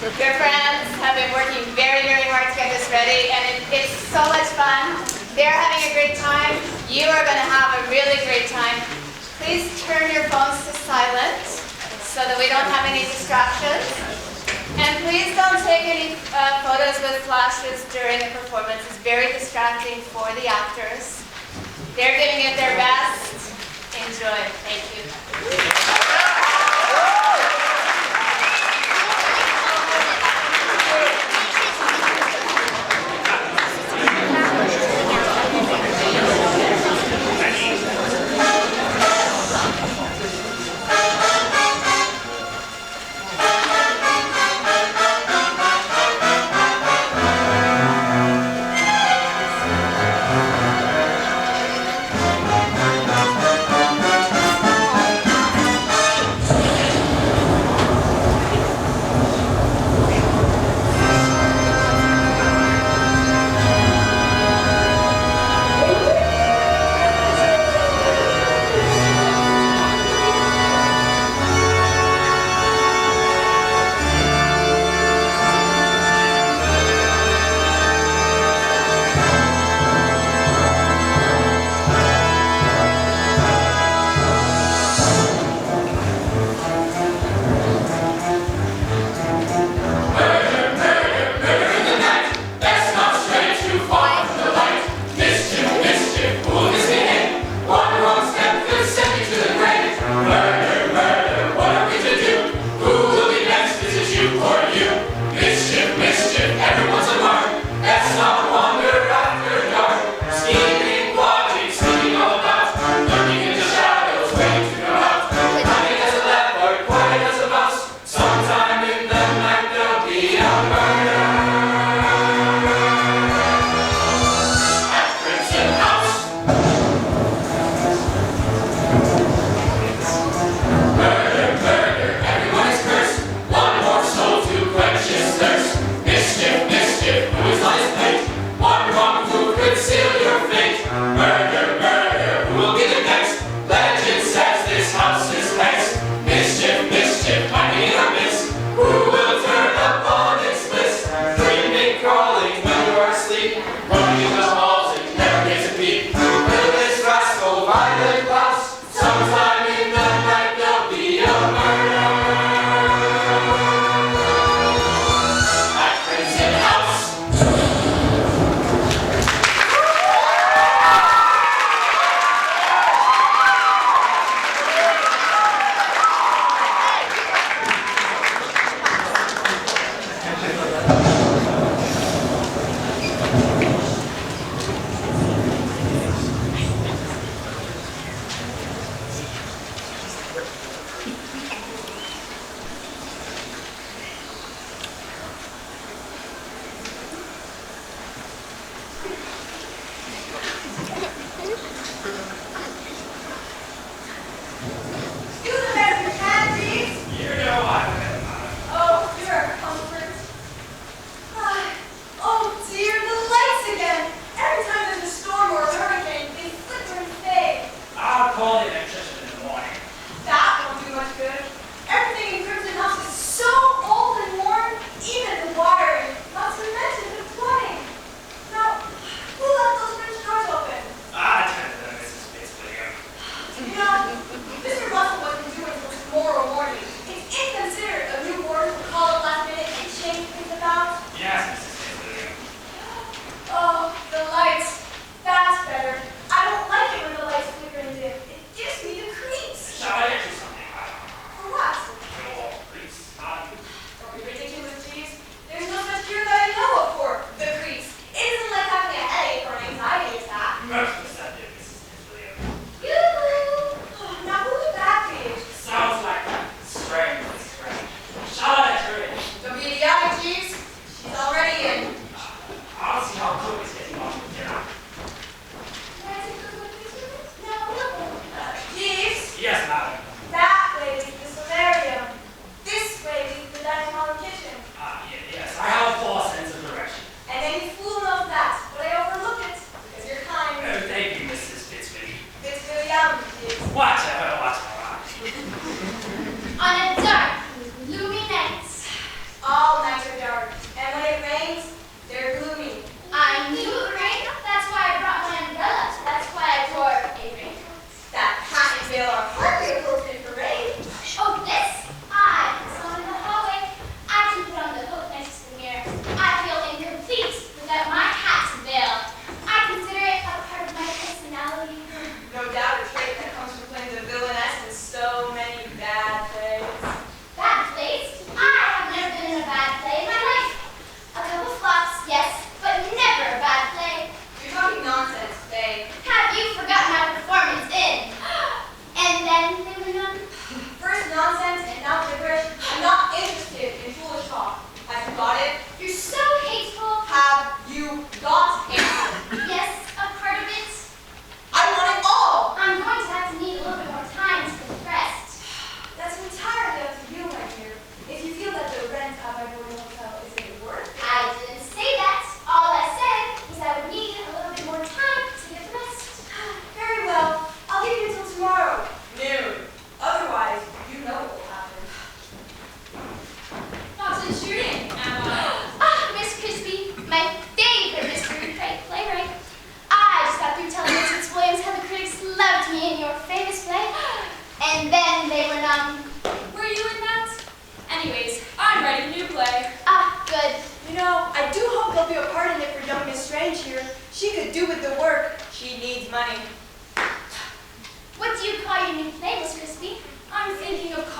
Your friends have been working very, very hard to get this ready, and it's so much fun. They're having a great time. You are going to have a really great time. Please turn your phones to silent so that we don't have any distractions. And please don't take any photos with flashes during the performance. It's very distracting for the actors. They're giving it their best. Enjoy. Thank you.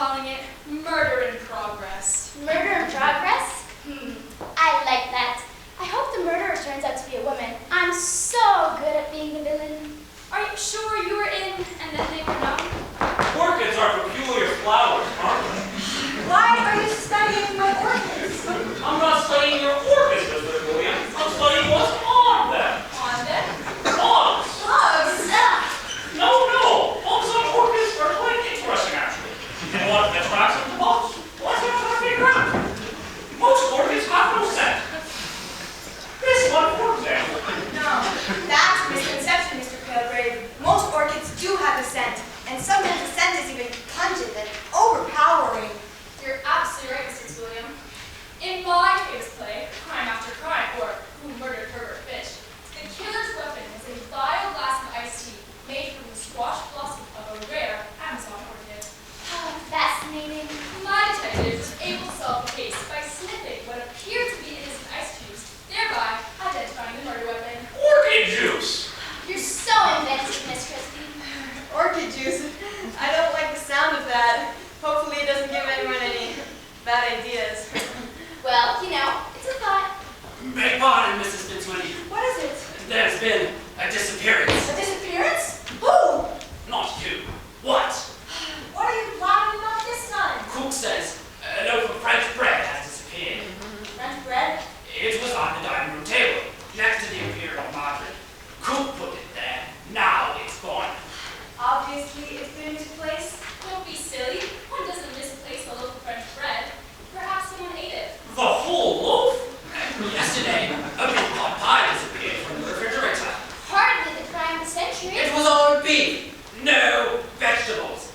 calling it murder in progress. Murder in progress? I like that. I hope the murderer turns out to be a woman. I'm so good at being the villain. Are you sure you were in and then they were not? Orchids are peculiar flowers, aren't they? Why are you studying my orchids? I'm not studying your orchids, Mr. William. I'm studying what's on them. On them? Bugs. Bugs? No. Bugs on orchids are quite interesting, actually. And what attracts them to bugs? Well, that's what I'm trying to figure out. Most orchids have no scent. This one, for example. No, that's a misconception, Mr. Palegrave. Most orchids do have a scent, and sometimes the scent is even pungent and overpowering. You're absolutely right, Mrs. William. In my famous play, Crime After Crime, or Who Murdered Herbert Fish, the killer's weapon was a vile glass of iced tea made from the squash blossom of a rare Amazon orchid. Fascinating. My detective was able to solve the case by sniffing what appeared to be innocent ice cubes, thereby identifying the murder weapon. Orchid juice. You're so inventive, Miss Crispy. Orchid juice? I don't like the sound of that. Hopefully it doesn't give anyone any bad ideas. Well, it's a thought. Beg pardon, Mrs. Fitzwilliam. What is it? There's been a disappearance. A disappearance? Who? Not you. What? What are you blabbing about this time? Cook says a loaf of French bread has disappeared. French bread? It was on the dining room table, next to the Imperial margarine. Cook put it there. Now it's gone. Obviously, it's been misplaced. Don't be silly. One doesn't misplace a loaf of French bread. Perhaps someone ate it. The whole loaf? Yesterday, a big pot pie disappeared from the refrigerator. Hardly the crime of the century. It was all beef, no vegetables.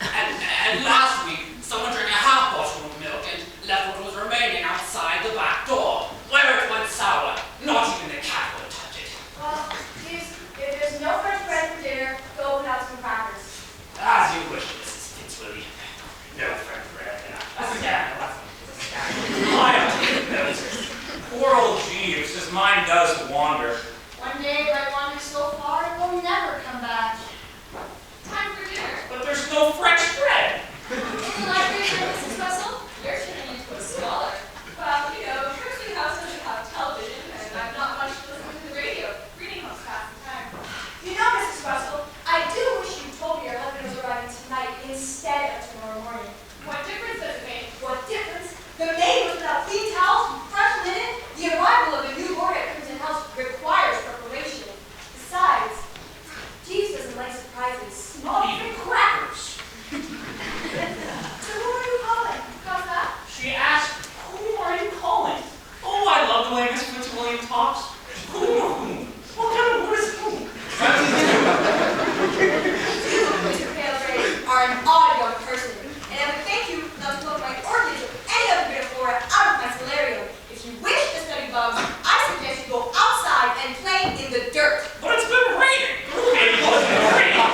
And last week, someone drank a half bottle of milk and left what was remaining outside the back door, where it went sour. Not even the cat would touch it. Well, if there's no French bread for dinner, go and have some crackers. As you wish, Mrs. Fitzwilliam. No French bread. That's a scandal. I don't know. Poor old Jeeves, his mind does wander. One day, I wander so far, it will never come back. Time for dinner. But there's no French bread. In the library, Mrs. Russell, you're turning into a scholar. Well, Kirsten House doesn't have television, and I'm not much to listen to the radio. Reading helps pass the time. Mrs. Russell, I do wish you told me your husband was arriving tonight instead of tomorrow morning. What difference does it make? What difference? The maid was without clean towels, fresh linen. The arrival of a new lord at Crimson House requires preparation. Besides, Jeeves doesn't like surprises. Not even crackers. So who are you calling? How's that? She asked, who are you calling? Oh, I love the way Miss Fitzwilliam talks. Whom? What kind of word is whom? You, Mr. Palegrave, are an odd young person, and I would thank you not to pluck my orchids or any other bit of flora out of my solarium. If you wish to study bugs, I suggest you go outside and play in the dirt. But it's been raining. It wasn't raining.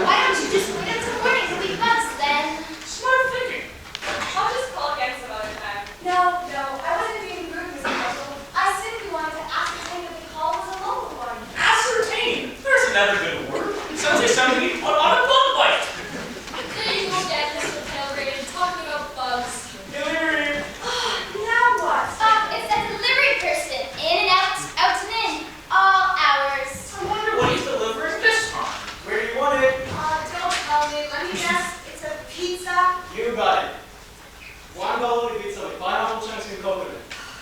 Why don't you just wait until morning to leave bugs then? Smart thinking. I'll just call again some other time. No, I wasn't being rude, Mr. Russell. I simply wanted to ascertain that the call was a local one. Ascertain. There's another good word. Sounds like something we put on a bug bite. There you go again, Mr. Palegrave, talking about bugs. Delivery. Now what? It's a delivery person. In and out and in. All hours. I wonder what he's delivering this time. Where do you want it? Don't tell me. Let me guess. It's a pizza. You got it. One bowl of pizza with pineapple chunks and coconut.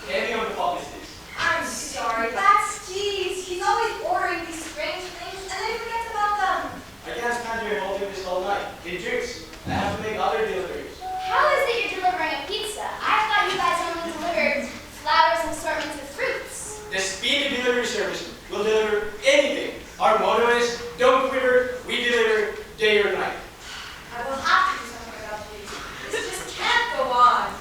Heavy on the poppy sticks. I'm sorry. That's Jeeves. He's always ordering these strange things and then he forgets about them. I can't stand here holding this all night. It drinks. I have to make other deliveries. How is it you're delivering a pizza? I thought you guys only delivered flowers and assortments of fruits. The speedy delivery service will deliver anything. Our motto is, don't quiver, we deliver day or night. I will have to do something about Jeeves. This just can't go on.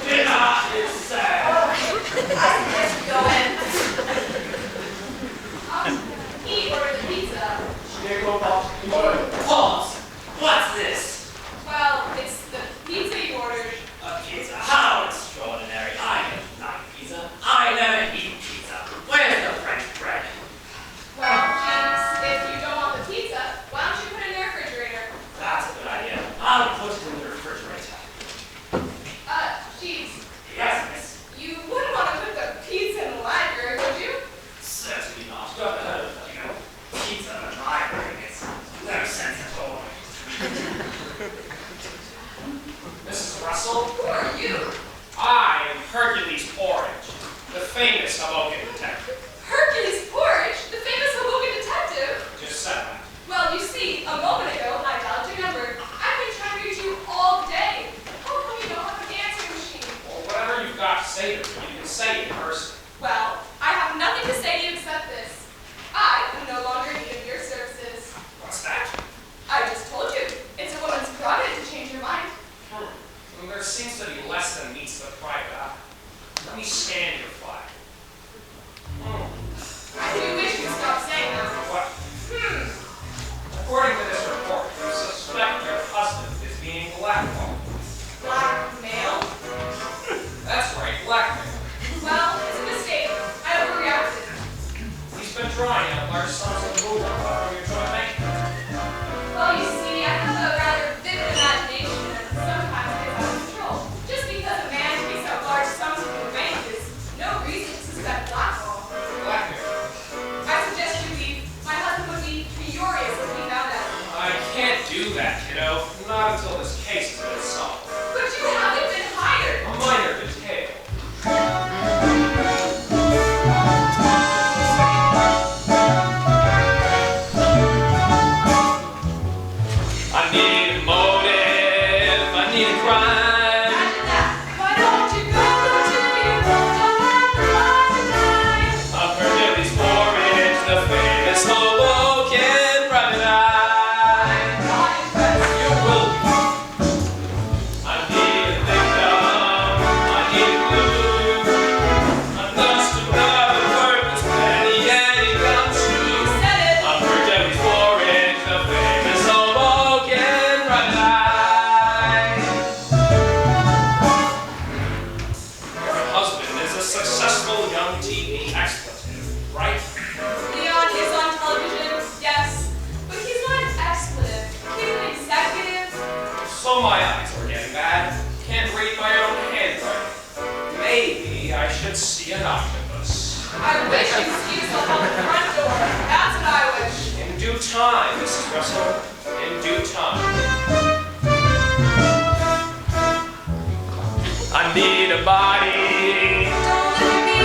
Dinner is sad. I suggest you go in. He ordered the pizza. There go pops. Enjoy. Pause! What's this? Well, it's the pizza you ordered. A pizza. How extraordinary. I don't like pizza. I never eat pizza. Where's the French bread? Well, James, if you don't want the pizza, why don't you put it in the refrigerator? finding out large sums of movement from your joint bank? Well, you see, I have a rather vivid imagination and sometimes it gets out of control. Just because a man takes out large sums from the bank is no reason to suspect blackmail. Blackmail. I suggest you leave. My husband would be furious if he found out. I can't do that, kiddo. Not until this case has been solved. But you haven't been hired. A minor detail. I need a motive. I need a crime. Imagine that. Why don't you go to people? Don't have to lie tonight. I've heard of these porridge, the famous Hoboken private eye. I'm not impressed. You will be. I need a victim. I need a clue. I must have another purpose, penny any gumshoe. You said it. I've heard of these porridge, the famous Hoboken private eye. Your husband is a successful young TV expletive, right? Leon is on television, yes. But he's not an expletive. He's an executive. So my eyes are getting bad. Can't read my own handwriting. Maybe I should see an octopus. I wish you'd see yourself out the front door. That's what I wish. In due time, Mrs. Russell. In due time. I need a body. Don't look at me.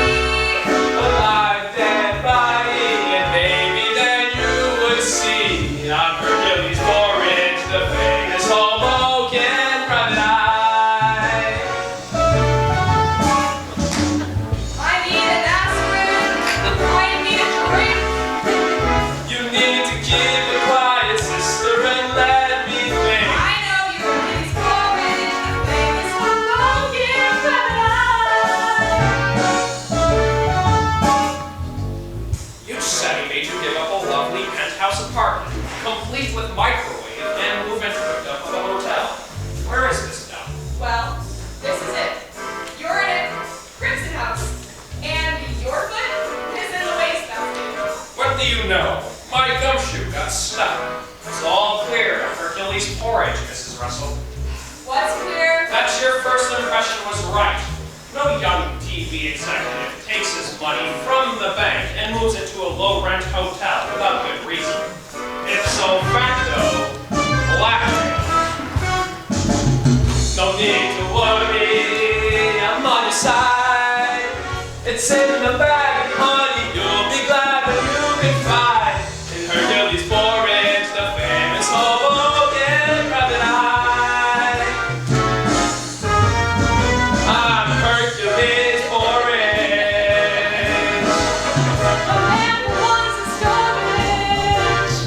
A live dead body. And maybe then you would see. I'm Hercules Porridge, the famous Hoboken private eye. I need an aspirin. I need a drink. You need to keep it quiet, sister, and let me think. I know you're Hercules Porridge, the famous Hoboken private eye. You said he made you give up a lovely penthouse apartment, complete with microwave and move into the of a hotel. Where is this now? Well, this is it. You're in it. Crimson House. And your foot is in the wastebasket. What do you know? My gumshoe got stuck. It's all clear of Hercules Porridge, Mrs. Russell. What's clear? That your first impression was right. No young TV executive takes his money from the bank and moves it to a low-rent hotel without good reason. Ipso facto, blackmail. No need to worry, I'm on your side. It's in the bag, honey, you'll be glad when you can find in Hercules Porridge, the famous Hoboken private eye. I'm Hercules Porridge. A man who wants a storage.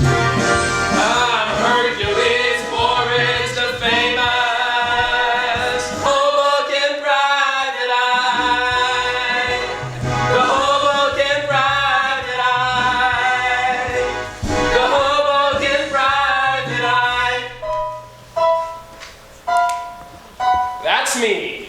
I'm Hercules Porridge, the famous Hoboken private eye. The Hoboken private eye. The Hoboken private eye. That's me.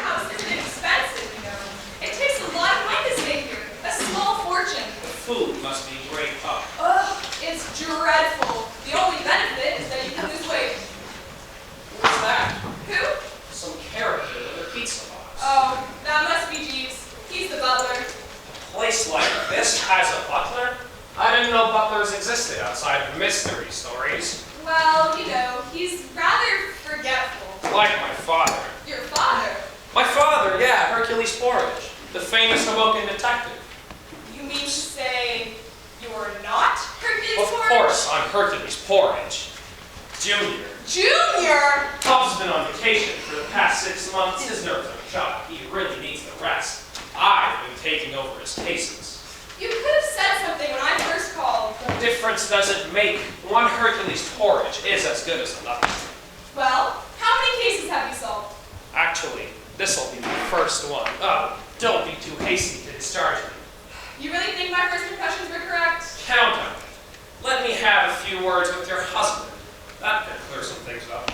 House isn't expensive, you know. It takes a lot of money to stay here. A small fortune. Food must be great pop. Ugh, it's dreadful. The only benefit is that you can lose weight. What's that? Who? Some character in a pizza box. Oh, that must be Jeeves. He's the butler. A place like this has a butler? I didn't know butlers existed outside of mystery stories. Well, you know, he's rather forgetful. Like my father. Your father? My father, yeah, Hercules Porridge, the famous Hoboken detective. You mean to say you're not Hercules Of Porridge? course, I'm Hercules Porridge. Junior. Junior? Tubbs been on vacation for the past 6 months. His nerves are shot. He really needs the rest. I've been taking over his cases. You could have said something when I first called. What difference does it make? One Hercules Porridge is as good as another. Well, how many cases have you solved? Actually, this'll be my first one. Oh, don't be too hasty to discharge me. You really think my first impressions were correct? Count on it. Let me have a few words with your husband. That could clear some things up.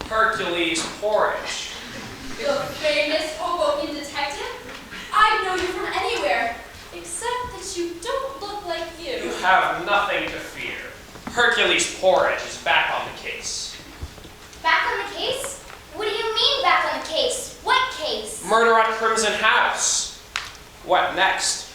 Hercules Porridge. The famous Hoboken detective? I'd know you from anywhere, except that you don't look like you. You have nothing to fear. Hercules Porridge is back on the case. Back on the case? What do you mean back on the case? What case? Murder at Crimson House. What next?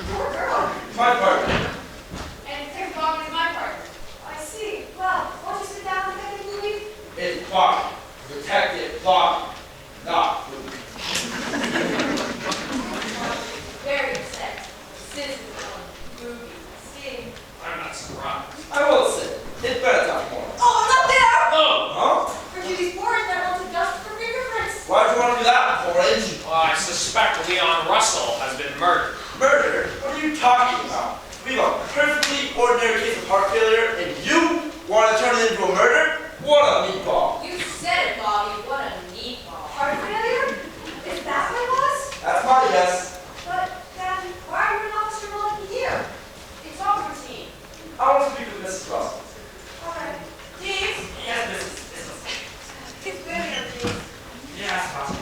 Poor girl. My partner. And Ping Pong is my partner. I see. Well, won't you sit down and take a movie? It's Bobby. Detective Bobby. Not Bobby. Very upset. Scissors on movies. I see. I'm not surprised. I will sit. It's better time for Oh, I'm not there! Oh! Huh? Hercules Forrest, I want to dust for fingerprints. Why'd you want to do that, Porridge? I suspect Leon Russell has been murdered. Murder? What are you talking about? We have a perfectly ordinary case of heart failure, and you want to turn it into a murder? What a meatball. You said it, Bobby. What a meatball. Heart failure? Is that what it was? That's my guess. But then, why are you and Officer Mulligan here? It's all routine. I want to speak with Mrs. Russell. Alright. Jeeves? Yes, this is. It's good here, Jeeves. Yes, Russell.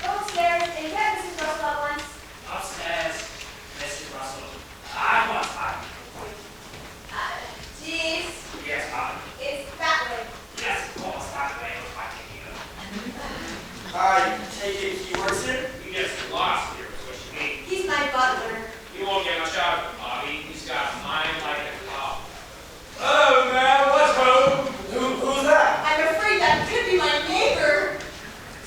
Go upstairs and get Mrs. Russell at once. Upstairs, Mrs. Russell. I want time. Jeeves, Yes, Papa. it's that way. Yes, of course, that way was my taking it. I take it he works here? He gets lost here, is what you mean. He's my butler. You won't get much out of him, Bobby. He's got a mind like a clock. Oh, man, what's home? Who's that? I'm afraid that could be my neighbor.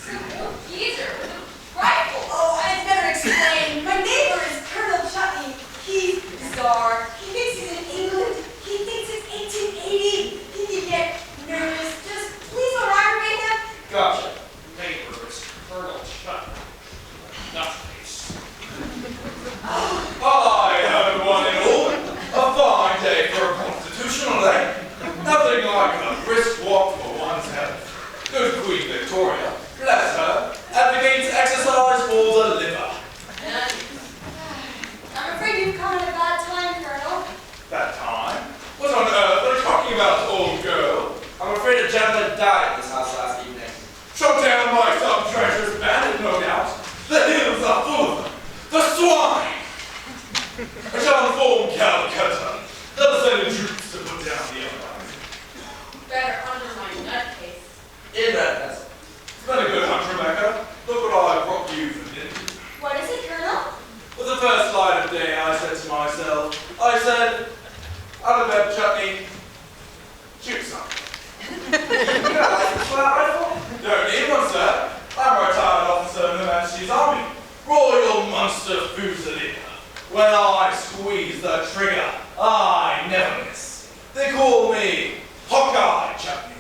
Some old geezer with a rifle. Oh, I'd better explain. My neighbor is Colonel Chutney. He's bizarre. He thinks he's in England. He thinks it's 1880. He can get nervous. Just please don't aggravate him. Gotcha. Neighbor is Colonel Chuck. Nutface. I have one and all. A fine day for a constitutional day. Nothing like a brisk walk for one's health. Good Queen Victoria, bless her, advocates exercise for the liver. I'm afraid you've come at a bad time, Colonel. That time? What on earth are you talking about, old girl? I'm afraid a gentleman died in this house last evening. Shot down by some treacherous bandit, no doubt. The hills are full of them. The swine! I shall inform Calcutta. Let us send in troops to put down the empire. Better undermine nutcase. In that vessel. It's been a good hunt, Rebecca. Look what I brought you for dinner. What is it, Colonel? With the first light of day, I said to myself, out of bed, Chutney, shoot something. You got a license for that rifle? Don't need one, sir. I'm a retired officer in Her Majesty's Army. Royal Munster Fusilier. When I squeeze the trigger, I never miss. They call me Hawkeye Chutney.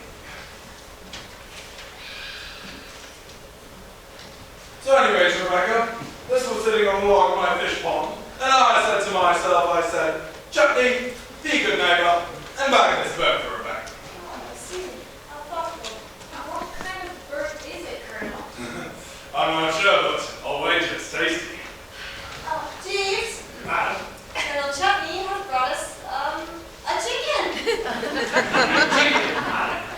So anyways, Rebecca, this was sitting on the log of my fish pond, and I said to myself, Chutney, be a good neighbor, and back in this boat for Rebecca. Oh, I see. How thoughtful. Now, what kind of bird is it, Colonel? I'm not sure, but I'll wager it's tasty. Jeeves, Madam? Colonel Chutney has brought us, a chicken.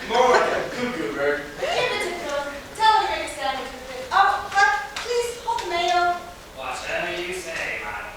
More like a cuckoo bird. Give it to Cook. Tell him to make a sandwich with it. Oh, but please hold the mayo. Whatever you say, madam.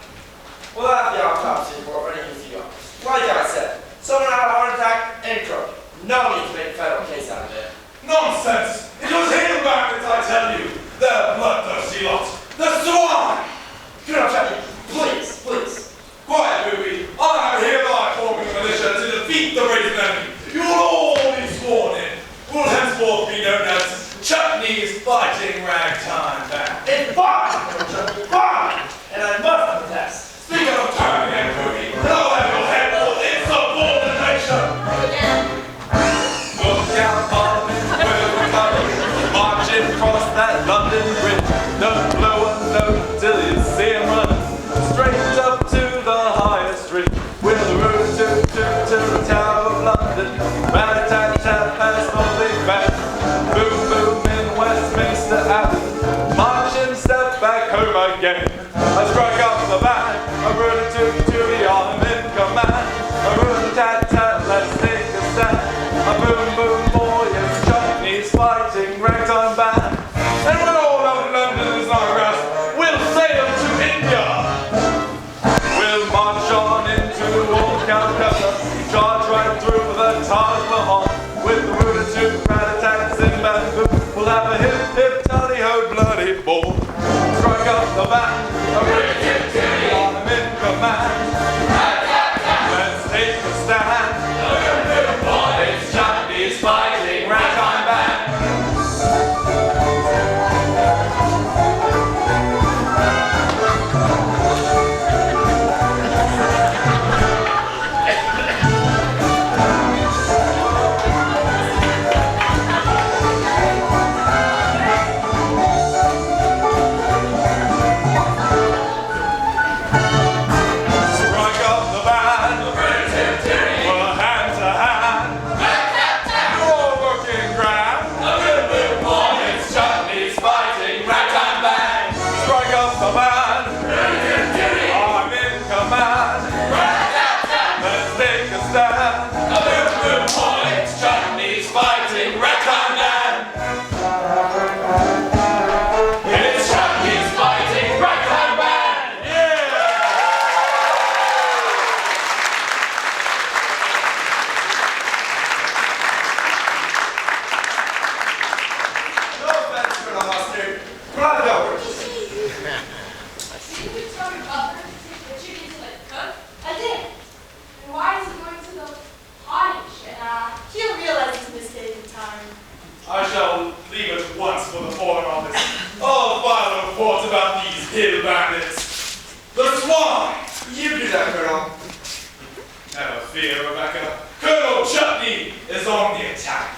command. Let's take a stand. It's Japanese fighting ragtime band. Strike up the band. We're hand to hand. You're looking grand. It's Japanese fighting ragtime band. Strike up the band. I'm in command. Let's take a stand. It's Japanese fighting ragtime band. It's Japanese fighting ragtime band. Yeah. No offense, Colonel Mustard. Run it over. Didn't you tell your butler to take the chicken to the cook? I did. And why is he going to the potty shed? He'll realize his mistake in time. I shall leave at once for the Foreign Office. I'll file a report about these hill bandits. The swine! You do that, Colonel. Never fear, Rebecca. Colonel Chutney is on the attack.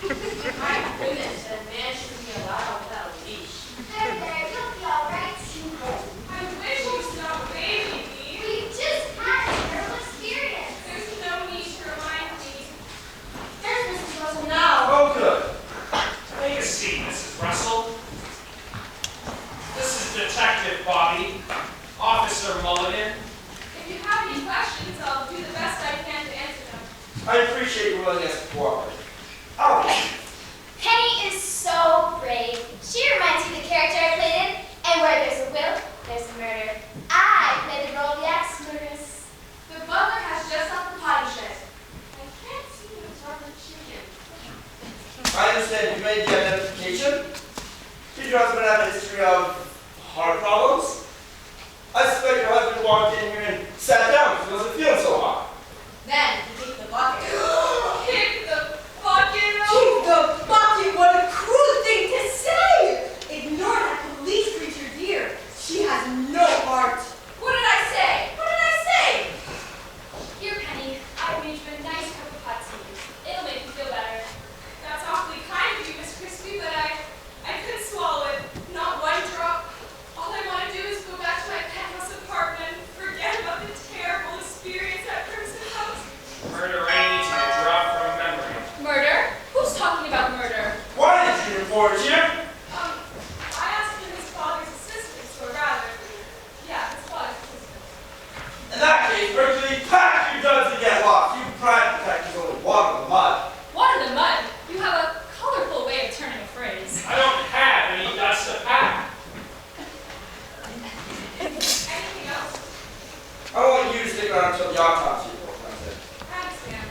My goodness, a man should be allowed without a leash. There, you'll be all right. I wish you would stop waving me. We just had a terrible experience. There's no need to remind me. There's Mrs. Russell now. Oh, good. Take a seat, Mrs. Russell. This is Detective Bobby, Officer Mulligan. If you have any questions, I'll do the best I can to answer them. I appreciate your willingness to cooperate. I'll be. Penny is so brave. She reminds me of the character I played in, and where there's a will, there's a murder. I played the role of the axe murderess. The butler has just left the potty shed. I can't see him start the chicken. I understand you made the identification. Did your husband have a history of heart problems? I suspect your husband walked in here and sat down because he wasn't feeling so hot. Then he kicked the bucket. Kick the bucket Kick over. the bucket! What a cruel thing to say! Ignore that police creature, dear. She has no heart. What did I say? What did I say? Here, Penny, I made you a nice cup of hot tea. It'll make you feel better. That's awfully kind of you, Miss Crispy, but I couldn't swallow it. Not one drop. All I want to do is go back to my penthouse apartment, forget about the terrible experience at Crimson House. Murder ain't easy to drop from memory. Murder? Who's talking about murder? Why did you report here? I asked him his father's assistance, or rather, yeah, his father's assistance. In that case, virtually pack your duds and get lost. You pride detectives only walk in the mud. Water the mud. You have a colorful way of turning a phrase. I don't have any dust to pack. Anything else? I want you to stick around until the autopsy report comes in. I understand.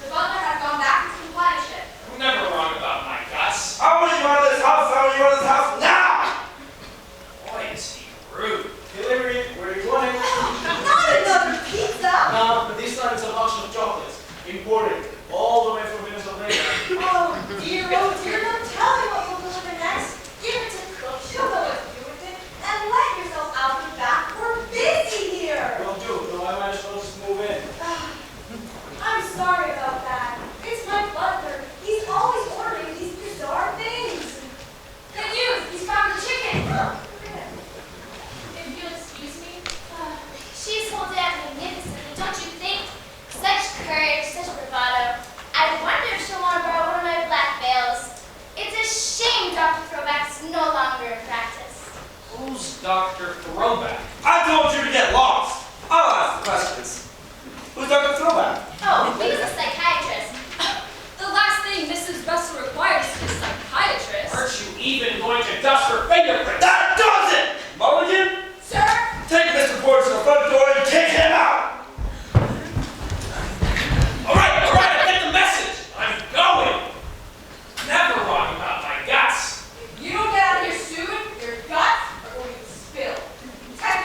The butler has gone back into the potty shed. I'm never wrong about my guts. I want you out of this house. I want you out of this house now. Boy, is he rude. Delivery, where are you going? Not another pizza! No, but this time it's a box of chocolates, imported all the way from Venezuela. Oh dear, don't tell me what you'll deliver next. Give it to Cook, she'll know what to do with it. And let yourself out the back, we're busy here. Don't do it, though I might as well just move in. I'm sorry about that. It's my butler. He's always ordering these bizarre things. Good news! He's found the chicken! If you'll excuse me. She's holding out magnificently, don't you think? Such courage, such bravado. I wonder if she'll want to borrow one of my black veils. It's a shame Dr. Throwback's no longer in practice. Who's Dr. Throwback? I told you to get lost. I'll ask the questions. Who's Dr. Throwback? Oh, he was a psychiatrist. The last thing Mrs. Russell requires is a psychiatrist. Aren't you even going to dust her fingerprints? That does it! Mulligan, Sir? take Mr. Ford to the front door and kick him out! All right, I get the message. I'm going. Never wrong about my guts. You don't get out of here soon, your guts are going to spill. Detective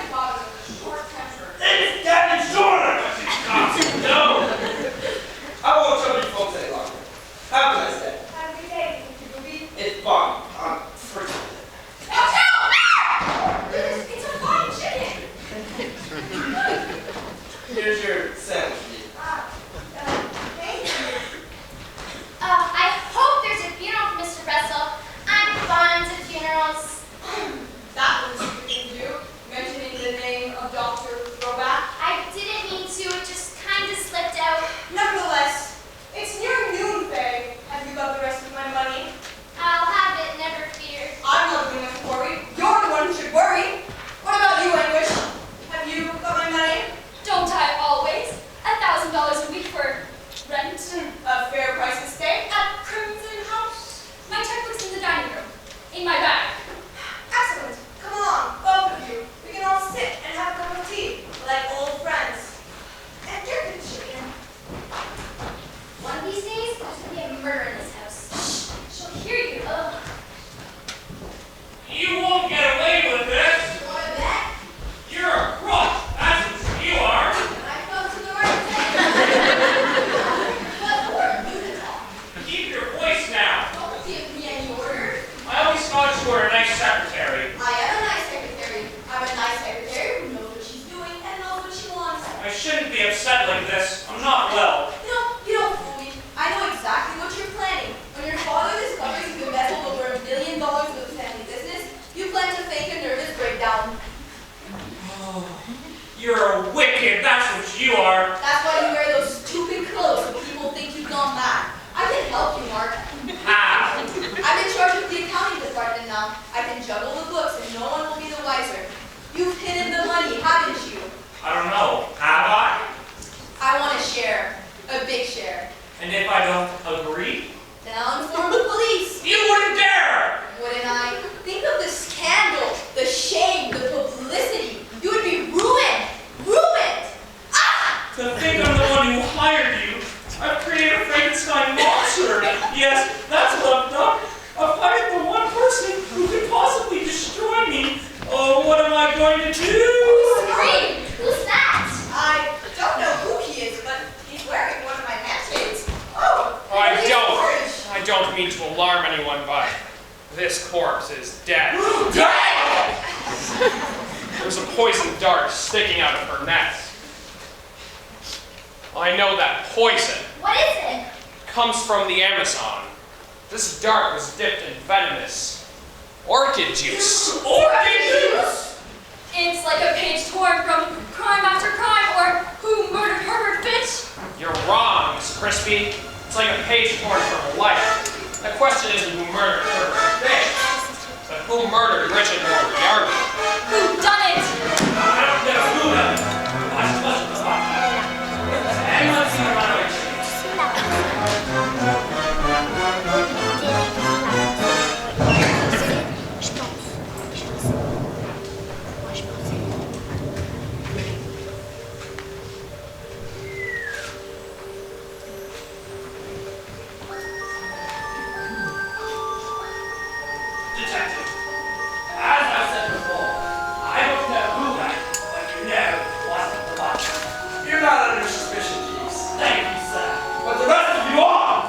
not well. You don't fool me. I know exactly what you're planning. When your father discovers you've embezzled over $1 million of the family business, you plan to fake a nervous breakdown. Oh, you're wicked, that's what you are. That's why you wear those stupid clothes so people think you've gone mad. I can help you, Mark. How? I'm in charge of the accounting department now. I can juggle the books and no one will be the wiser. You've hidden the money, haven't you? I don't know. Have I? I want a share. A big share. And if I don't agree? Then I'll inform the police. You wouldn't dare! Wouldn't I? Think of the scandal, the shame, the publicity. You would be ruined. Ruined! Ah! To think I'm the one who hired you. I've created a Frankenstein monster. Yes, that's what I've done. I've hired the one person who could possibly destroy me. Oh, what am I going to do? Scream! Who's that? I don't know who he is, but he's wearing one of my lampshades. Oh, I don't mean to alarm anyone, but this corpse is dead. There's a poison dart sticking out of her neck. I know that poison What is it? comes from the Amazon. This dart was dipped in venomous orchid juice. Orchid juice! It's like a page torn from Crime After Crime or Who Murdered Herbert Fitch. You're wrong, Miss Crispy. It's like a page torn from life. The question isn't who murdered Herbert Fitch, but who murdered Richard Moriarty. Who done it? I don't know who done it. Anyone seen a runaway chicken? Detective, as I said before, I don't know who that, but you know wasn't the butcher. You're not under suspicion, Jeeves. Thank you, sir. But the rest of you are!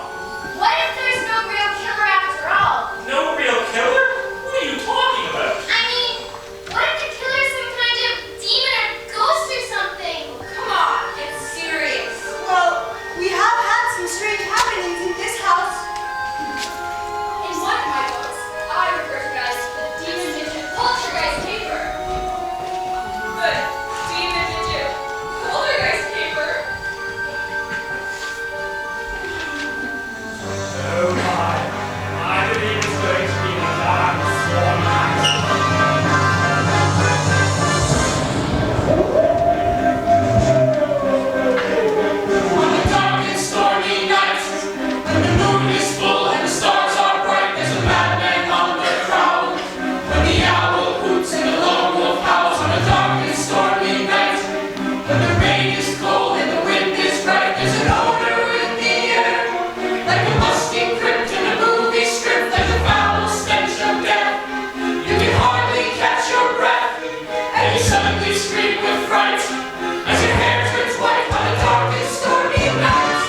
What if there's no real killer after all? No real killer? What are you talking about? I mean, what if the killer is some kind of demon or ghost or something? Come on, get serious. well, we have had some strange happenings in this house. In one of my books, I refer to guys to the Demon Ninja Poltergeist paper. Good. Demon Ninja Poltergeist paper. Oh my. I believe it's going to be the dark storm night. On a dark and stormy night, when the moon is full and the stars are bright, there's a madman on the prowl. When the owl hoots and the lone wolf howls on a dark and stormy night, when the rain is cold and the wind is bright, there's an odor in the air, like a musty crypt in a movie script, like the foul stench of death. You can hardly catch your breath, and you suddenly scream with fright as your hair turns white on a dark and stormy night.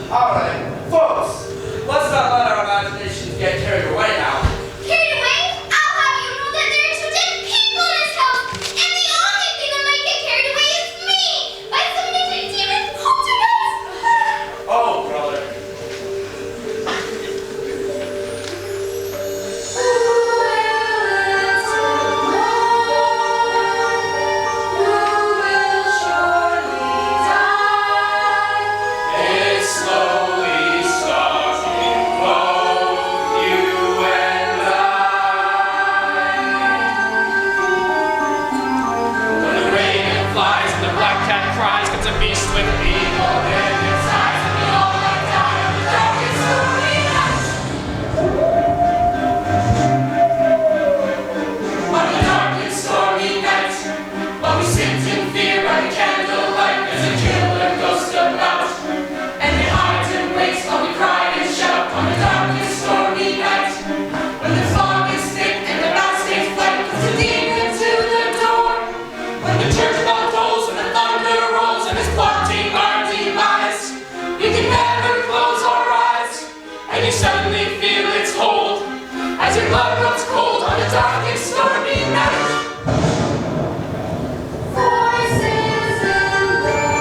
Alright, folks, let's not let our imaginations get carried away now. Carried away? I'll have you know that there are 2 dead people in this house, and the only thing that might get carried away is me by some ninja demon poltergeist. Oh, brother. It's slowly stalking both you and I. When the raven flies and the black cat cries, comes a beast with evil in its eyes, and we all might die on the dark and stormy night. On the dark and stormy night, while we sit in fear by the candlelight, there's a killer ghost about, and it hides and waits while we cry and shout on the dark and stormy night. When the fog is thick and the bats take flight, comes a demon to the door. When the church bell tolls and the thunder rolls and is plotting our demise, we can never close our eyes, and you suddenly feel its hold as your blood runs cold on the dark and stormy night. Voices in the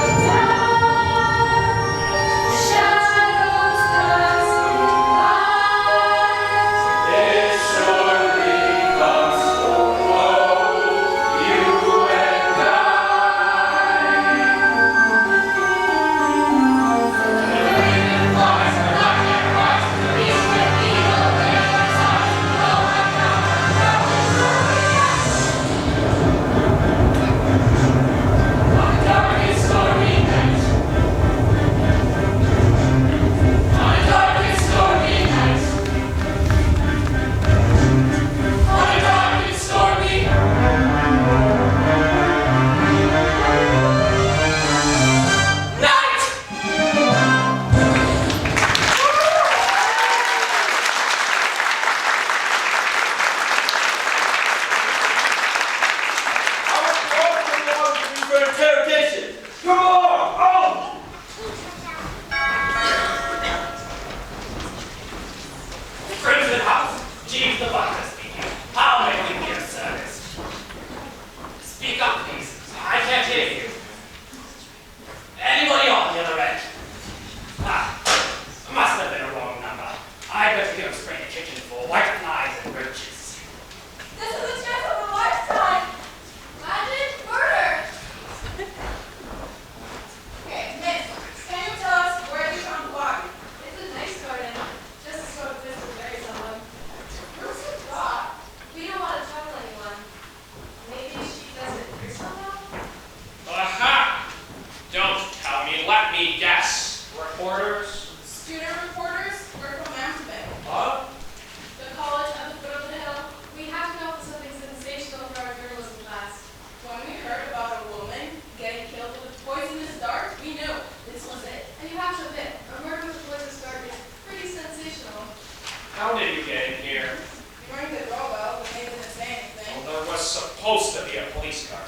supposed to be a police guard.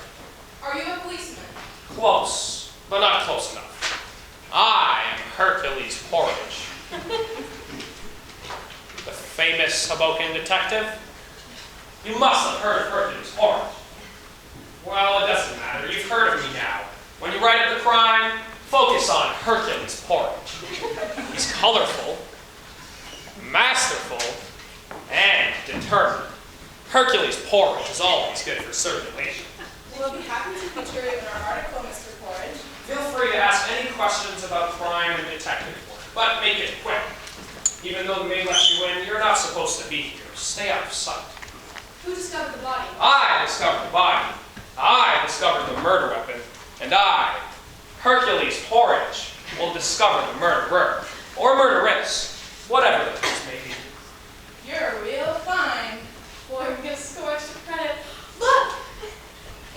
Are you a policeman? Close, but not close enough. I am Hercules Porridge. The famous Hoboken detective? You must have heard of Hercules Porridge. Well, it doesn't matter. You've heard of me now. When you write up the crime, focus on Hercules Porridge. He's colorful, masterful, and determined. Hercules Porridge is always good for circulation. We'll be happy to feature you in our article, Mr. Porridge. Feel free to ask any questions about crime and detective work, but make it quick. Even though they may let you in, you're not supposed to be here. Stay out of sight. Who discovered the body? I discovered the body. I discovered the murder weapon. And I, Hercules Porridge, will discover the murderer. Or murderess. Whatever the case may be. You're real fine. Boy, we give so much credit. Look!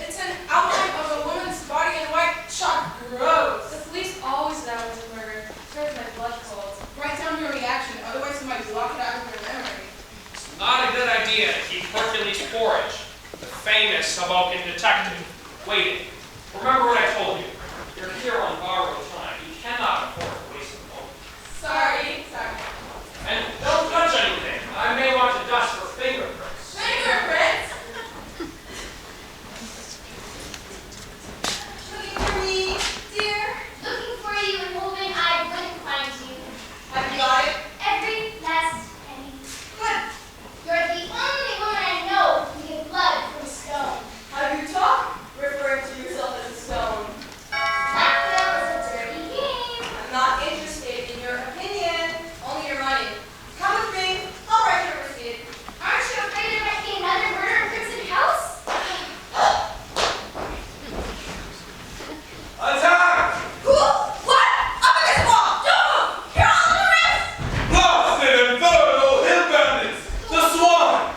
It's an outline of a woman's body in white chalk. Gross. The police always said I was a murderer. Turns my blood cold. Write down your reaction, otherwise you might block it out of your memory. It's not a good idea to keep Hercules Porridge, the famous Hoboken detective, waiting. Remember what I told you. You're here on borrowed time. You cannot afford to waste a moment. Sorry. And don't touch anything. I may want to dust for fingerprints. Fingerprints? Looking for me, dear? Looking for you and hoping I wouldn't find you. Have you got it? Every last penny. Good. You're the only woman I know who can get blood from stone. How do you talk? Referring to yourself as a stone. Blackmail is a dirty game. I'm not interested in your opinion, only your money. Come with me. I'll write your receipt. Aren't you afraid there might be another murder in Crimson House? Attack! What? Up against the wall! Don't move! You're all under arrest! Blasted infernal hill bandits! The swine!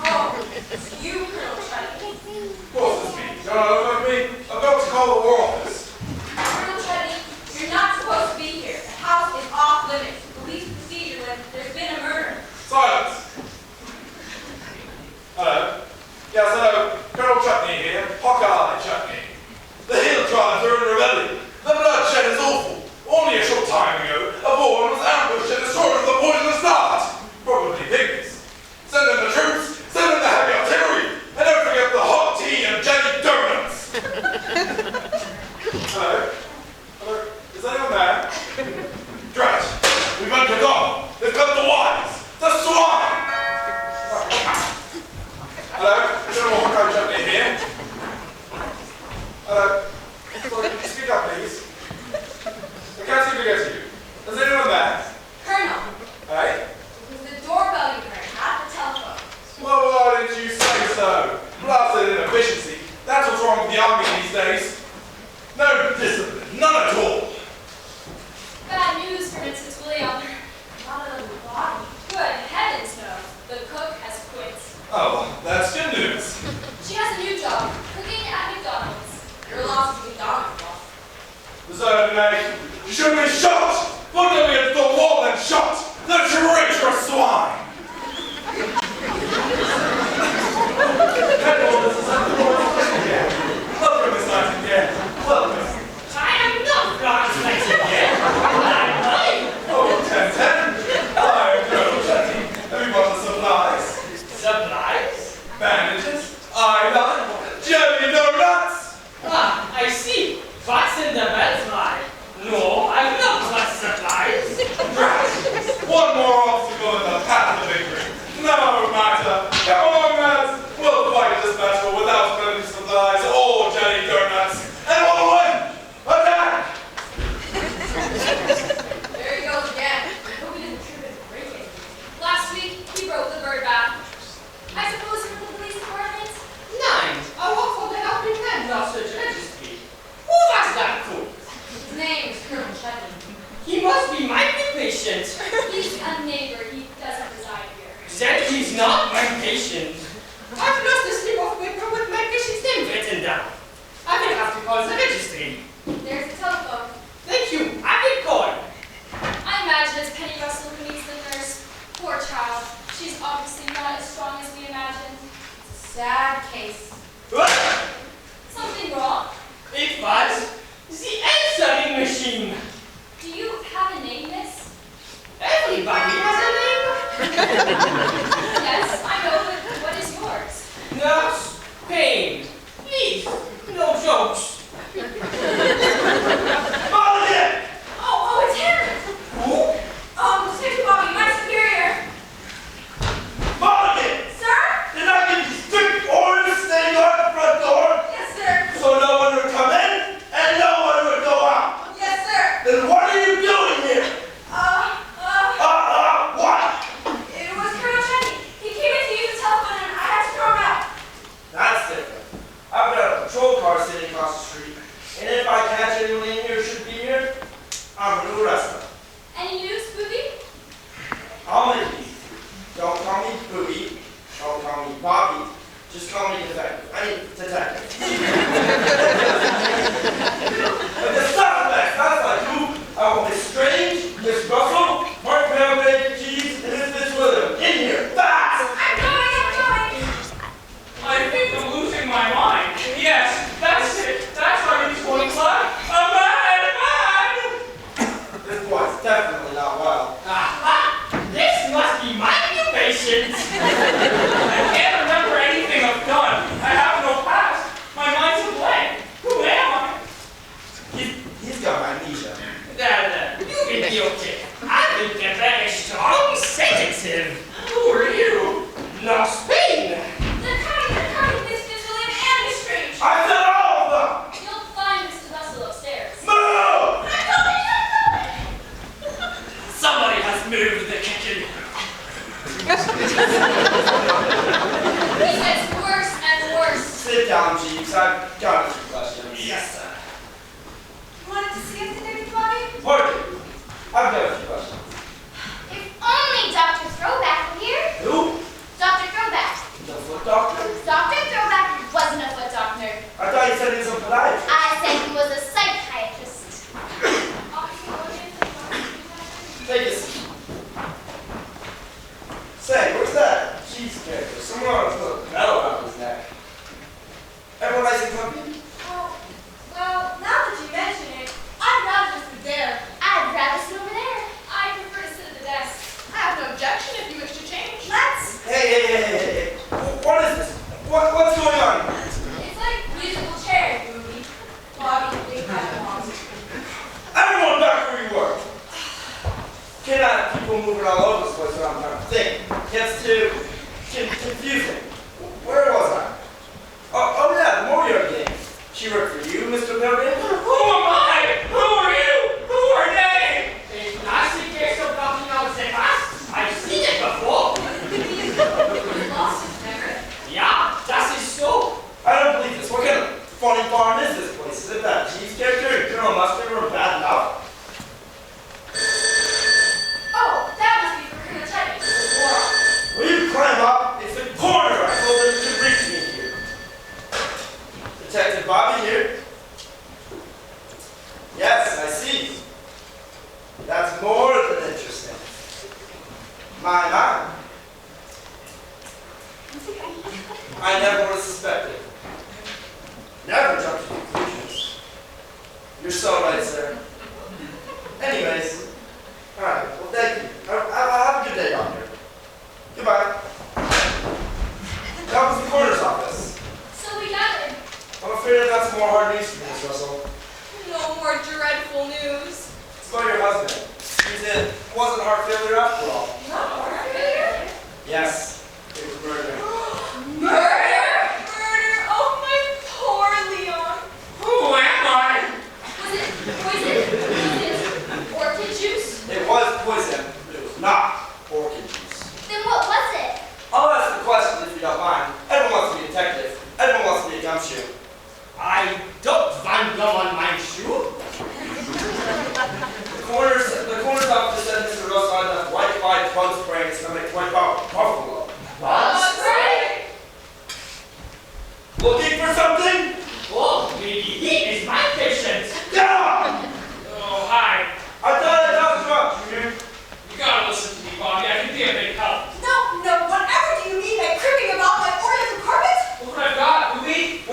Oh, it's you, Colonel Chutney. Of course it's me. Don't know me. I'm about to call the war office. Colonel Chutney, you're not supposed to be here. The house is off limits. Police procedure when there's been a murder. Silence! Hello? Yes, hello. Colonel Chutney here. Hawkeye Chutney. The hill tribes are in rebellion. The bloodshed is awful. Only a short time ago, a boy was ambushed and destroyed with a poisonous dart. Probably pygmies. Send in the troops. Send in the heavy artillery. And don't forget the hot tea and jelly donuts. Hello? Hello? Is anyone there? Drat! We've entered on. They've cut the wires. The swine! Hello? General Hawkeye Chutney here. Hello? Sorry, could you speak up, please? I can't seem to get to you. Is anyone there? Colonel, Hey? it was the doorbell you heard, not the telephone. Well, why didn't you say so? Blasted inefficiency. That's what's wrong with the army these days. No discipline. None at all. Bad news for Mrs. William. Not a little body. Good heavens, no. The cook has quit. Oh, that's good news. She has a new job, cooking at McDonald's. Your loss is McDonald's loss. Deserved name. You should have been shot. Put them against the wall and shot. The traitorous swine. Hello, this is welcome, Miss Nightingale. Welcome. I am not Florence Nightingale. I'm mine. Oh, 10-10. I am Colonel Chetty. Everyone the supplies. Supplies? Bandages, eyeliner, jelly donuts. Ah, I see. What's in the bed line? No, I'm not got supplies. Right. One more obstacle in the path of victory. No matter. Come on, lads. We'll fight this battle without plenty supplies or jelly donuts. And we'll win. Attack! There he goes again. I hope he didn't trip and break it. Last week, he broke the bird bath. I suppose from the police department? Nine. I work for the helping hand message registry. Who was that cook? His name is Colonel Chutney. He must be my patient. He's a neighbor. He doesn't reside here. Then he's not my patient. I've lost a slip of paper with my patient's name written down. I will have to call the registry. There's the telephone. Thank you. I will call. I imagine it's Penny Russell who needs the nurse. Poor child. She's obviously not as strong as we imagined. It's a sad case. Something wrong? It was the answering machine. Do you have a name, miss? Everybody has a name. Yes, I know, but what is yours? Nurse, pain, please, no jokes. Mulligan! Oh, it's him! Who? Detective Bobby, my superior. Mulligan! Sir? Did I give you strict orders staying on the front door? Yes, sir. So no one would come in and no one would go out. Yes, sir. Then what are you doing here? What? It was Colonel Cheney. He came in to use the telephone and I had to throw him out. That's different. I've got a patrol car sitting across the street, and if I catch anyone in here who should be here, I'm going to arrest them. Any news, Booby? I'll make it easy. Don't call me Booby. Don't call me Bobby. Just call me detective. Detective. But the suspects, that's like who? I want Miss Strange, Miss Russell, Mark Melvin, Keys, and Miss William. In here, fast! I'm going. I think I'm losing my mind. Yes, that's it. That's why he's going like a madman. This boy's definitely not well. Aha! This must be my new patient. I can't remember anything I've done. I have no past. My mind's a blank. Who am I? He's got amnesia. Dad, you can be okay. I think that that is strong sedative. Who are you? Lost pain. They're coming, Miss Vigilante and Miss Strange. I said all of them! You'll find Mr. Russell upstairs. Move! I'm coming. Somebody has moved the kitchen. He gets worse and worse. Sit down, Jeeves. I've got a few questions. Yes, sir. You wanted to see us, Detective Bobby? Pardon? I've got a few questions. If only Dr. Throwback were here. Who? Dr. Throwback. The foot doctor? Dr. Throwback wasn't a foot doctor. I thought you said he was a podiatrist. I said he was a psychiatrist. Take a seat. Say, where's that Jeeves character? Someone else put a medal around his neck. Everyone nice and comfy? Well, now that you mention it, I'd rather just be there. I'd rather sit over there. I prefer to sit at the desk. I have no objection if you wish to change. Let's. Hey. What is this? What's going on? It's like musical chairs, Booby. Bobby, take that along. Everyone back where you were. Can't have people moving all over this place when I'm trying to think. Gets too confusing. Where was I? Oh yeah, the Moriarty game. She worked for you, Mr. Pilgrim? Who am I? Who are you? Who are they? A classic case of knocking out the past. I've seen it before. Lost his memory. Yeah, that is so. I don't believe this. What kind of funny farm is this place? Is it that Jeeves character and Colonel Mustard were bad enough? Oh, that must be for Colonel Cheney. Will you climb up? It's the corner I told him to reach me here. Detective Bobby here. Yes, I see. That's more than interesting. My. I never would have suspected. Never jumped to conclusions. You're so right, sir. Anyways, alright, well thank you. Have a good day, Doctor. Goodbye. That was the coroner's office. So we gathered. I'm afraid I've got some more hard news for you, Miss Russell. No more dreadful news. It's about your husband. It wasn't heart failure after all. Not heart failure. Yes, it was murder. Murder! Oh, my poor Leon. Who am I? Was it poison? Was it orchid juice? It was poison, but it was not orchid juice. Then what was it? I'll ask the question if you don't mind. Everyone wants to be a detective. Everyone wants to be a gumshoe. I don't want gum on my shoe. The coroner's office said Mr. Russell had enough white bug spray to smell like 20 buffalo. Bugs? Right. Looking for something? Oh, maybe he is my patient. Yeah! Oh, hi. I thought I talked about you. You gotta listen to me, Bobby. I can be a big help. No, whatever do you mean by cribbing about my Oriental carpet? Look what I've got, Booby.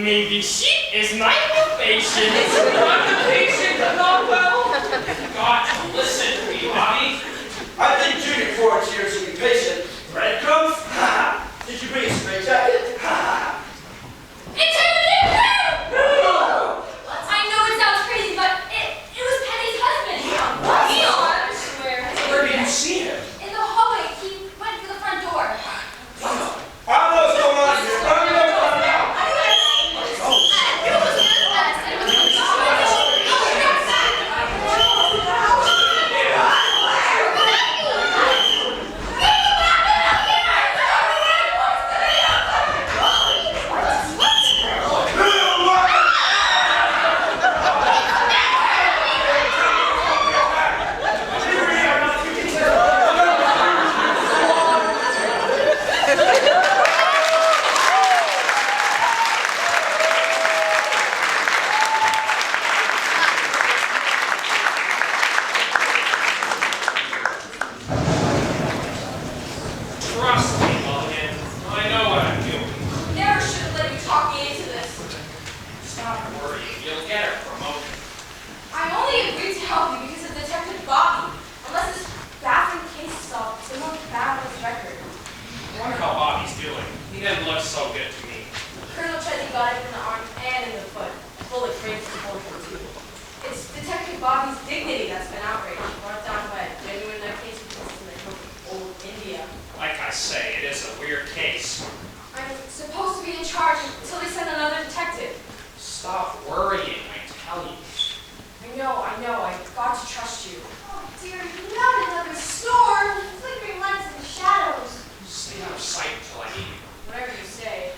Maybe she is my new patient. I'm the patient, not well. Got to listen to me, Bobby. I think Junior Ford's here to be patient. Breadcrumbs? Ha! Did you bring a straight jacket? Ha! Interrogating! I know it sounds crazy, but it was Penny's husband. Leon, I swear. Where did you see him? In the hallway, he went for the front door. I know what's going on here. I know what's going on. Trust me, Mulligan. I know what I'm doing. Never should have let you talk me into this. Stop worrying. You'll get a promotion. I only agreed to help you because of Detective Bobby. Unless this baffling case is solved, someone bad on his record. I wonder how Bobby's doing. He didn't look so good to me. Colonel Chetney got it in the arm and in the foot. Full of crazy proportions. It's Detective Bobby's dignity that's been outraged. Brought down by a genuine case of in the Cook of old India. Like I say, it is a weird case. I'm supposed to be in charge until they send another detective. Stop worrying, I tell you. I know, I've got to trust you. Oh dear, not another storm. Flickering lights in the shadows. Stay out of sight until I need you. Whatever you say.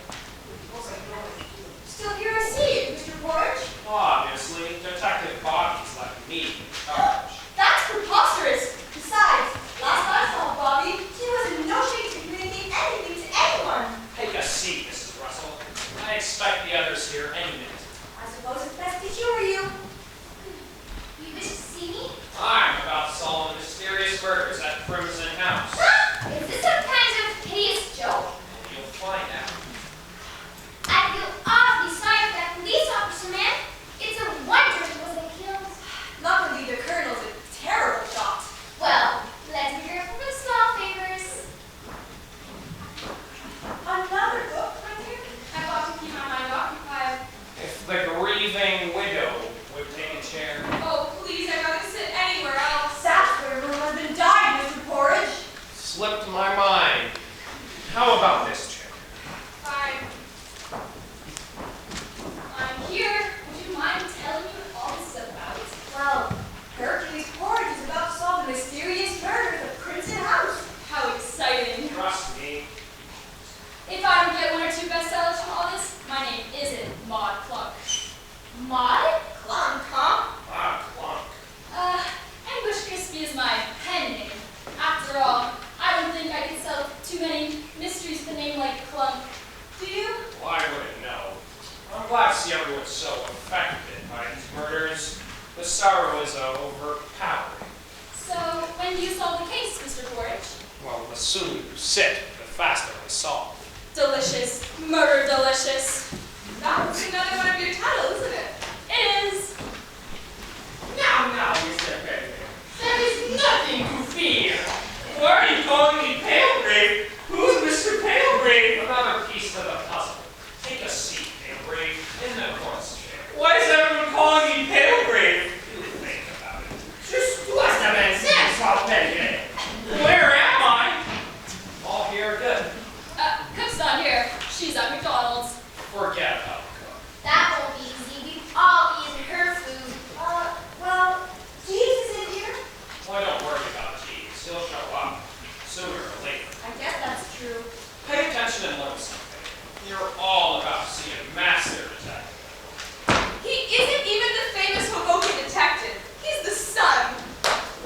Still here I see you, Mr. Porridge. Obviously, Detective Bobby's letting me in charge. That's preposterous. Besides, last I saw Bobby, he was in no shape to communicate anything to anyone. Take a seat, Mrs. Russell. I expect the others here any minute. I suppose it's best to humor you. You wish to see me? I'm about to solve the mysterious murders at Crimson House. Is this some kind of hideous joke? You'll find out. I feel awfully sorry for that police officer, man. It's a wonder he wasn't killed. Luckily, the colonel's a terrible shot. Well, let's be grateful for the small favors. Another book right here? I've got to keep my mind occupied. If the grieving widow would take a chair. Oh, please, I'd rather sit anywhere else. That's where everyone has been dying, Mr. Porridge. Slipped my mind. How about this chair? Fine. I'm here. Would you mind telling me what all this is about? Well, Hercules Porridge is about to solve the mysterious murder of Crimson House. How exciting. Trust me. If I don't get one or two bestsellers from all this, my name isn't Maud Clunk. Maud? Clunk, huh? Clunk. English Crispy is my pen name. After all, I don't think I could sell too many mysteries with a name like Clunk. Do you? Well, I wouldn't know. I'm glad to see everyone so affected by these murders. The sorrow is overpowering. So, when do you solve the case, Mr. Porridge? Well, the sooner you sit, the faster I solve. Delicious. Murder delicious. That's another one of your titles, isn't it? It is. Now, Mr. Pepe. There is nothing to fear. Why are you calling me Palegrave? Who's Mr. Palegrave? Another piece to the puzzle. Take a seat, Avery, in the horse chair. Why is everyone calling me Palegrave? You think about it. Just what's the man sense of Palegrave? Where am I? All here good. Cook's not here. She's at McDonald's. Forget about Cook. That won't be easy. We've all eaten her food. Well, Jeeves is in here. Why don't worry about Jeeves. He'll show up sooner or later. I guess that's true. Pay attention and learn something. You're all about to see a master detective. He isn't even the famous Hoboken detective. He's the son.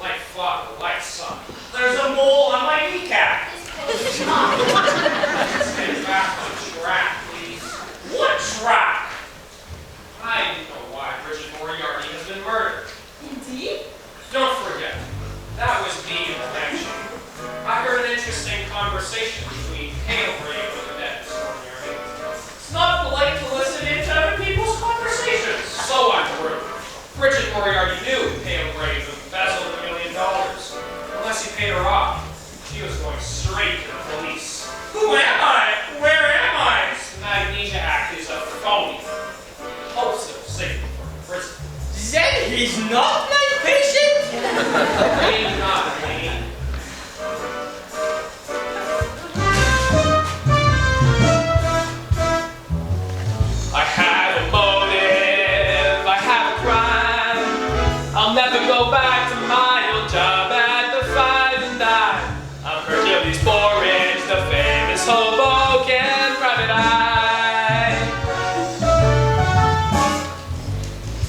Like father, like son. There's a mole on my kneecap. This place is awful. Let's get back on track, please. What track? I know why Bridget Moriarty has been murdered. Indeed? Don't forget, that was the connection. I heard an interesting conversation between Palegrave and the dead Moriarty. It's not polite to listen into inventory already knew Pale Grave embezzled $1 million. Unless he paid her off, she was going straight to the police. Who am I? Where am I? The Magnesia Act is a phony. Hopes it'll save him from prison. Then he's not my patient? Maybe not, Wayne. I have a motive, I have a crime. I'll never go back to my old job at the 5 and Dime. I'm Hercules Borage, the famous Hoboken private eye.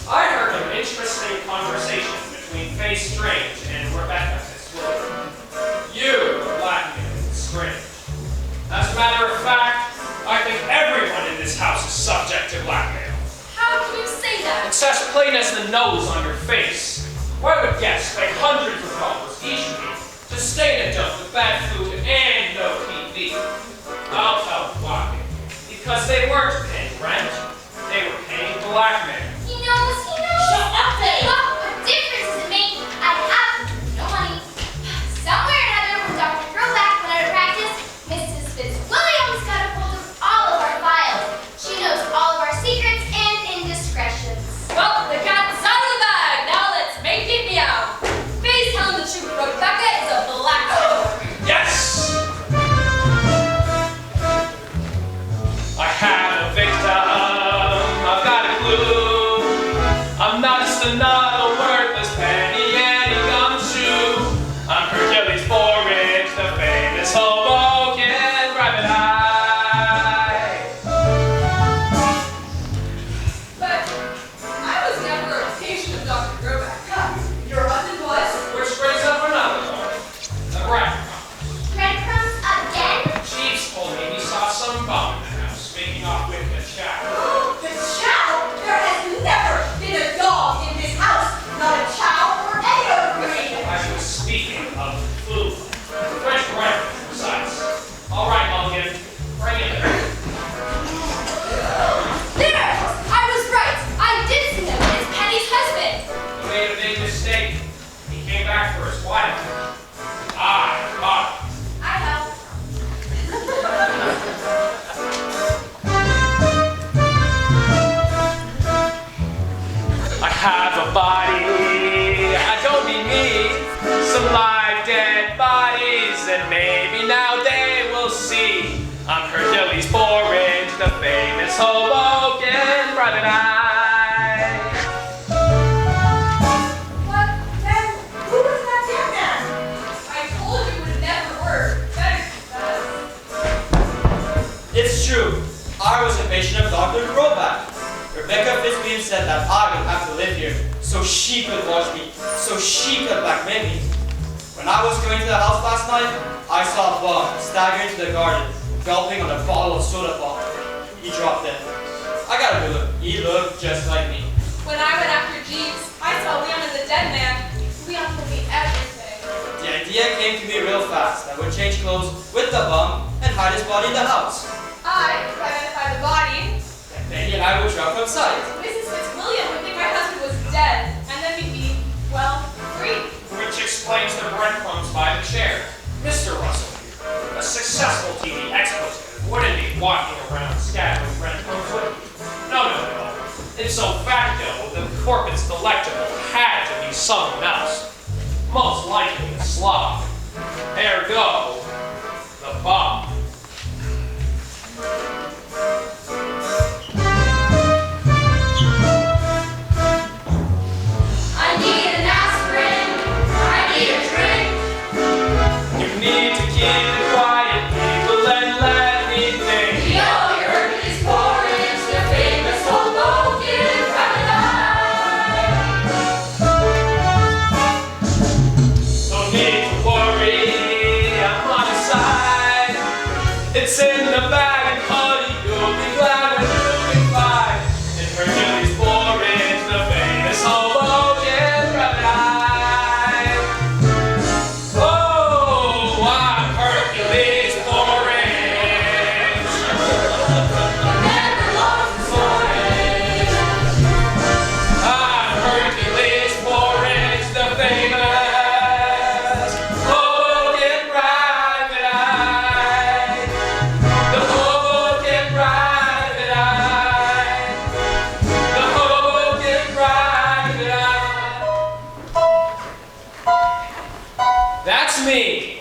I heard an interesting conversation between Faye Strange and Rebecca Fitzwilliam. You were blackmailing Strange. As a matter of fact, I think everyone in this house is subject to blackmail. How can you say that? It's as plain as the nose on your face. Why would guests pay hundreds of dollars each week to stay in a dump with bad food and no TV? I'll tell you why. Because they weren't paying rent. They were paying blackmail. He knows. Shut up, Faye. What difference does it make? I have no money. Somewhere or another, when Dr. Throwback went out of practice, Mrs. Fitzwilliams got a hold of all of our files. She knows all of our secrets and indiscretions. Well, the cat's out of the bag. Now let's make it meow. Faye's telling the truth. Rebecca is a blackmailer. Yes! I have a victim. I've got a clue. I'm not just another worthless penny any gumshoe. I'm Hercules Borage, the famous Hoboken private eye. But I was never a patient of Dr. Throwback. Your husband was? Which brings up another point. The breadcrumbs. Breadcrumbs again? Chiefs told me he saw some bum in the house making off with the chow. The chow? There has never been a dog in this house. Not a chow or any other breed. I was speaking of food. French bread, precise. All right, Mulligan, bring it in. There! I was right. I did see him. It's Penny's husband. He made a big mistake. He came back for his wife. I caught him. I know. I have a body. I don't mean me. Some live dead bodies, and maybe now they will see. I'm Hercules Borage, the famous Hoboken private eye. But then, who was that dead man? I told you it would never work. Better confess. It's true. I was a patient of Dr. Throwback. Rebecca Fitzwilliams said that I would have to live here, so she could watch me, so she could blackmail me. When I was going to the house last night, I saw a bum stagger into the garden, gulping on a bottle of soda pop. He dropped it. I got a good look. He looked just like me. When I went after Jeeves, I saw Leon as a dead man. Leon told me everything. The idea came to me real fast. I would change clothes with the bum and hide his body in the house. I identified the body. Penny and I would drop outside. Mrs. Fitzwilliam would think my husband was dead, and then we'd be, well, free. Which explains the breadcrumbs by the chair. Mr. Russell here, a successful TV expletive, wouldn't be walking around scattering breadcrumbs, would he? No. Ipso facto, the corpus delectable had to be someone else. Most likely a Slav. Ergo, the bomb. I need an aspirin. I need a drink. You need to keep it quiet, people, and let me think. The only Hercules Borage, the famous Hoboken private eye. Don't need to worry, I'm on the side. It's in the bag, and honey, you'll be glad when you can find. And Hercules Borage, the famous Hoboken private eye. Oh, I'm Hercules Borage. Never lost his orange. I'm Hercules That's me.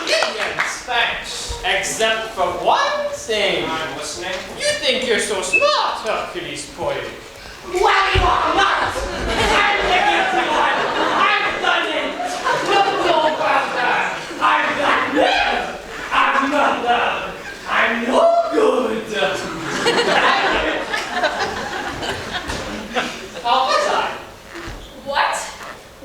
Yes, thanks. Except for one thing. I'm listening. You think you're so smart, Hercules Poirot. Well, you are not! I'm the guilty one! I've done it! No about that! I'm not there! I'm not there! I'm no good! How was I? What?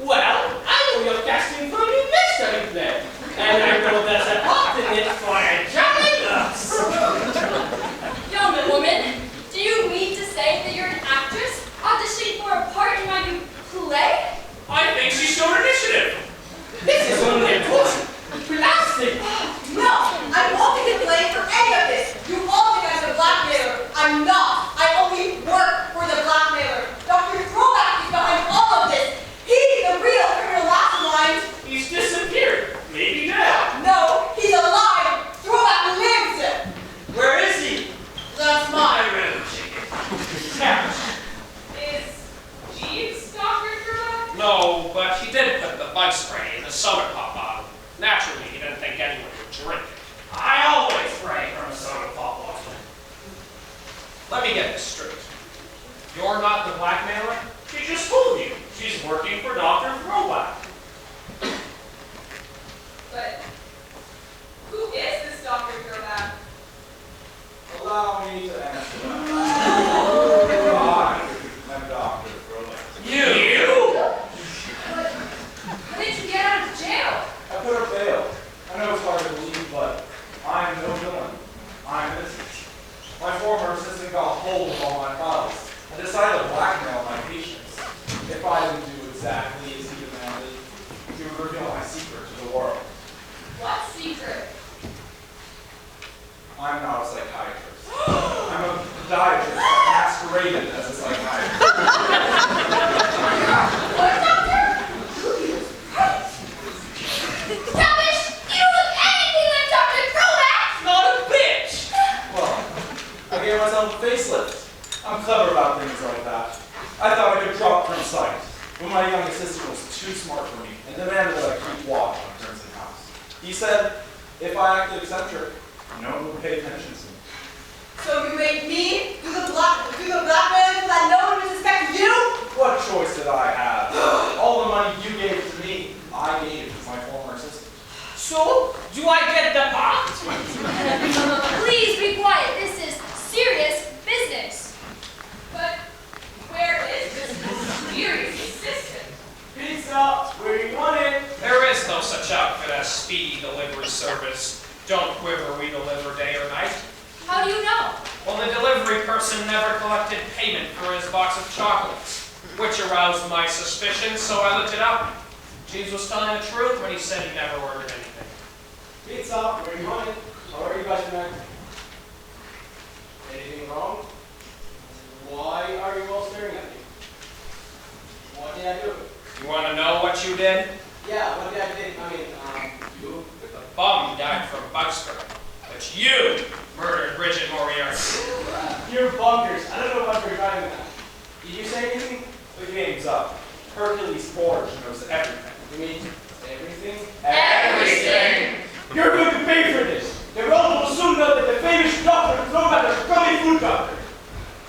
Well, I know you're casting for a new mystery play, and I know there's a part in it for a Johnny Lux. Young woman, do you mean to say that you're an actress auditioning for a part in my new play? I think she showed initiative. This is only a portion. Plastic. No, I won't be playing for any of this. You all think I'm a blackmailer. I'm not. I only work for the blackmailer. Dr. Throwback is behind all of this. He's the real criminal mastermind. He's disappeared. Maybe now. No, he's alive. Throwback lives. Where is he? That's My mine. room chicken. Couch. Is Jeeves Dr. Throwback? No, but he did put the bug spray in the soda pop bottle. Naturally, he didn't think anyone would drink it. I always spray from a soda pop bottle. Let me get this straight. You're not the blackmailer? She just fooled you. She's working for Dr. Throwback. But who is this Dr. Throwback? Allow me to answer that. I am Dr. Throwback. You? But how did you get out of jail? I put up bail. I know it's hard to believe, but I'm no villain. I'm innocent. My former assistant got hold of all my files and decided to blackmail my patients. If I didn't do exactly as he demanded, he would reveal my secret to the world. What secret? I'm not a psychiatrist. I'm a podiatrist that masqueraded as a psychiatrist. What, Doctor? Rubbish! You don't look anything like Dr. Throwback! Not a bitch! Well, I gave myself a facelift. I'm clever about things like that. I thought I could drop from sight, but my young assistant was too smart for me and demanded that I keep watch on Crimson House. He said, if I acted eccentric, no one would pay attention to me. So you made me do the blackmailing so that no one would suspect you? What choice did I have? All the money you gave to me, I gave to my former assistant. So, do I get the part? Please be quiet. This is serious business. But where is this mysterious assistant? Pizza, where you want it? There is no such outfit as speedy delivery service. Don't quiver, we deliver day or night. How do you know? Well, the delivery person never collected payment for his box of chocolates, which aroused my suspicion, so I looked it up. Jeeves was telling the truth when he said he never ordered anything. Pizza, where you want it? How are you guys tonight? Anything wrong? Why are you all staring at me? What did I do? You want to know what you did? Yeah, what did I do? You? The bum died from bug spray, but you murdered Bridget Moriarty. You're bunkers. I don't know what you're talking about. Did you say anything? The game's up. Hercules Forge knows everything. You mean everything? Everything! You're going to pay for this. The world will soon know that the famous Dr. Throwback is a crummy food doctor.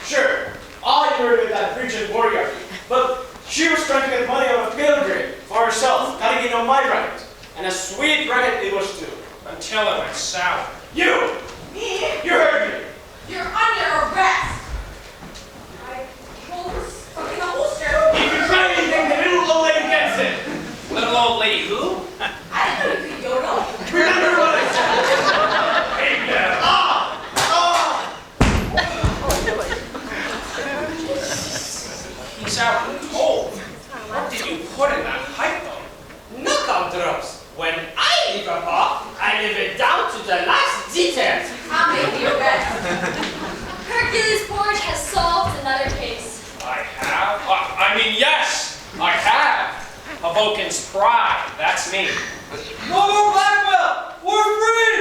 Sure, I murdered that Bridget Moriarty, but she was trying to get money out of Pilgrim for herself, cutting in on my racket. And a sweet racket it was too. Until it went sour. You! You heard me! You're under arrest. I was fucking a holster. If you try anything, the little old lady gets it. Little old lady who? I didn't know you could yodel. Remember what I said? Hey, yeah. He's out in the cold. What did you put in that pipe, though? Knockout drops. When I leave a pop, I leave it down to the last detail. I'll make you arrest. Hercules Forge has solved another case. I have? I mean, yes, I have. Avoken's pride, that's me. No more blackmail! We're free!